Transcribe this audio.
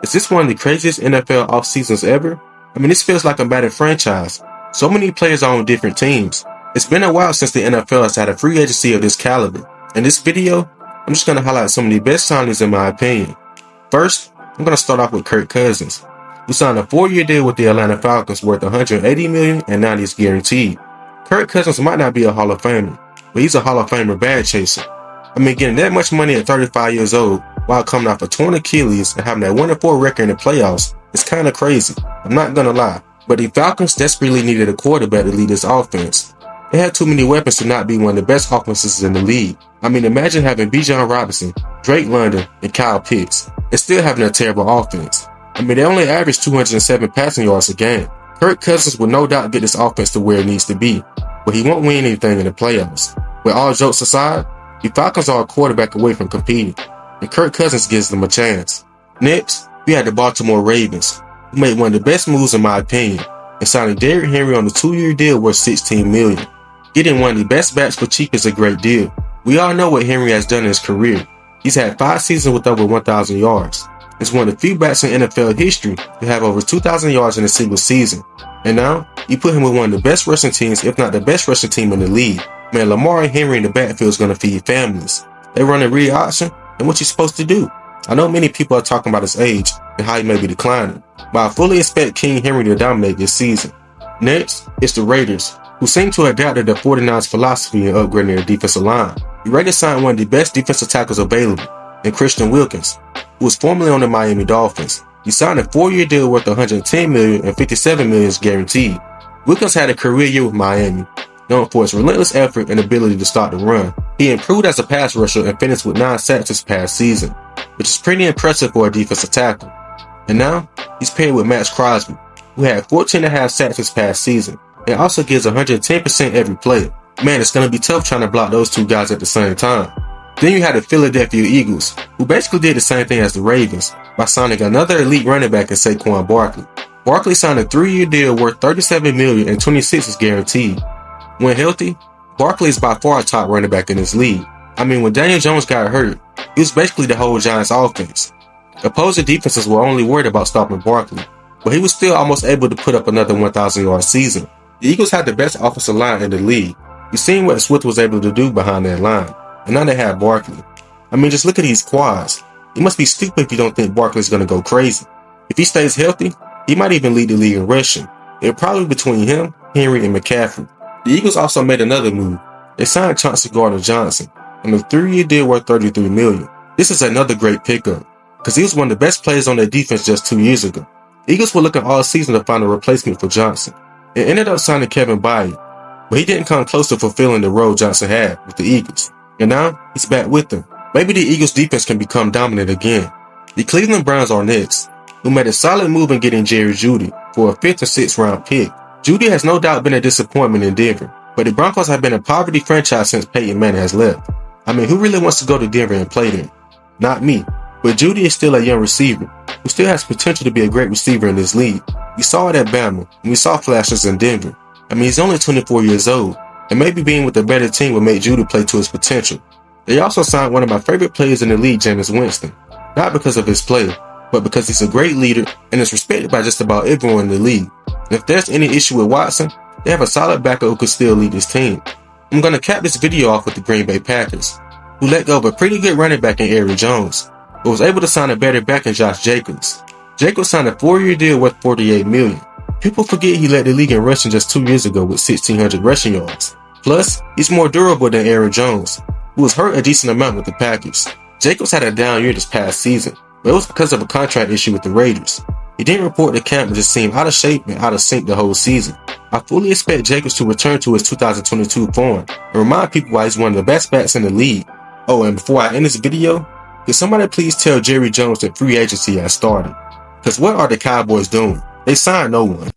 Is this one of the craziest NFL off seasons ever? I mean, this feels like a Madden franchise. So many players are on different teams. It's been a while since the NFL has had a free agency of this caliber. In this video, I'm just going to highlight some of the best signings in my opinion. First, I'm going to start off with Kirk Cousins, who signed a 4-year deal with the Atlanta Falcons worth $180 million and $90 is guaranteed. Kirk Cousins might not be a Hall of Famer, but he's a Hall of Famer bag chaser. I mean, getting that much money at 35 years old while coming off a torn Achilles and having that 1-4 record in the playoffs is kind of crazy. I'm not going to lie. But the Falcons desperately needed a quarterback to lead this offense. They had too many weapons to not be one of the best offenses in the league. I mean, imagine having Bijan Robinson, Drake London, and Kyle Pitts, and still having a terrible offense. I mean, they only averaged 207 passing yards a game. Kirk Cousins will no doubt get this offense to where it needs to be, but he won't win anything in the playoffs. With all jokes aside, the Falcons are a quarterback away from competing, and Kirk Cousins gives them a chance. Next, we had the Baltimore Ravens, who made one of the best moves in my opinion, and signing Derrick Henry on a 2-year deal worth $16 million. Getting one of the best backs for cheap is a great deal. We all know what Henry has done in his career. He's had 5 seasons with over 1,000 yards. He's one of the few backs in NFL history to have over 2,000 yards in a single season. And now, you put him with one of the best rushing teams, if not the best rushing team in the league. Man, Lamar and Henry in the backfield is going to feed families. They run a read option, and what you supposed to do? I know many people are talking about his age and how he may be declining, but I fully expect King Henry to dominate this season. Next, it's the Raiders, who seem to have adapted the 49ers philosophy in upgrading their defensive line. The Raiders signed one of the best defensive tackles available, in Christian Wilkins, who was formerly on the Miami Dolphins. He signed a 4-year deal worth $110 million and $57 million is guaranteed. Wilkins had a career year with Miami, known for his relentless effort and ability to stop the run. He improved as a pass rusher and finished with 9 sacks this past season, which is pretty impressive for a defensive tackle. And now, he's paired with Max Crosby, who had 14.5 sacks this past season, and also gives 110% every play. Man, it's going to be tough trying to block those two guys at the same time. Then you had the Philadelphia Eagles, who basically did the same thing as the Ravens by signing another elite running back in Saquon Barkley. Barkley signed a 3-year deal worth $37 million and $26 is guaranteed. When healthy, Barkley is by far a top running back in this league. I mean, when Daniel Jones got hurt, he was basically the whole Giants offense. Opposing defenses were only worried about stopping Barkley, but he was still almost able to put up another 1,000-yard season. The Eagles had the best offensive line in the league. You've seen what Swift was able to do behind that line, and now they have Barkley. I mean, just look at these quads. You must be stupid if you don't think Barkley's going to go crazy. If he stays healthy, he might even lead the league in rushing. It'll probably be between him, Henry, and McCaffrey. The Eagles also made another move. They signed Chauncey Gardner-Johnson on a 3-year deal worth $33 million. This is another great pickup, because he was one of the best players on their defense just 2 years ago. The Eagles were looking all season to find a replacement for Johnson. It ended up signing Kevin Byard, but he didn't come close to fulfilling the role Johnson had with the Eagles. And now, he's back with them. Maybe the Eagles defense can become dominant again. The Cleveland Browns are next, who made a solid move in getting Jerry Jeudy for a 5th and 6th round pick. Jeudy has no doubt been a disappointment in Denver, but the Broncos have been a poverty franchise since Peyton Manning has left. I mean, who really wants to go to Denver and play there? Not me. But Jeudy is still a young receiver, who still has potential to be a great receiver in this league. We saw it at Bama, and we saw flashes in Denver. I mean, he's only 24 years old, and maybe being with a better team would make Jeudy play to his potential. They also signed one of my favorite players in the league, Jameis Winston, not because of his play, but because he's a great leader and is respected by just about everyone in the league. And if there's any issue with Watson, they have a solid backup who could still lead this team. I'm going to cap this video off with the Green Bay Packers, who let go of a pretty good running back in Aaron Jones, but was able to sign a better back in Josh Jacobs. Jacobs signed a 4-year deal worth $48 million. People forget he led the league in rushing just 2 years ago with 1,600 rushing yards. Plus, he's more durable than Aaron Jones, who was hurt a decent amount with the Packers. Jacobs had a down year this past season, but it was because of a contract issue with the Raiders. He didn't report to camp and just seemed out of shape and out of sync the whole season. I fully expect Jacobs to return to his 2022 form and remind people why he's one of the best backs in the league. Oh, and before I end this video, could somebody please tell Jerry Jones that free agency has started? Because what are the Cowboys doing? They signed no one.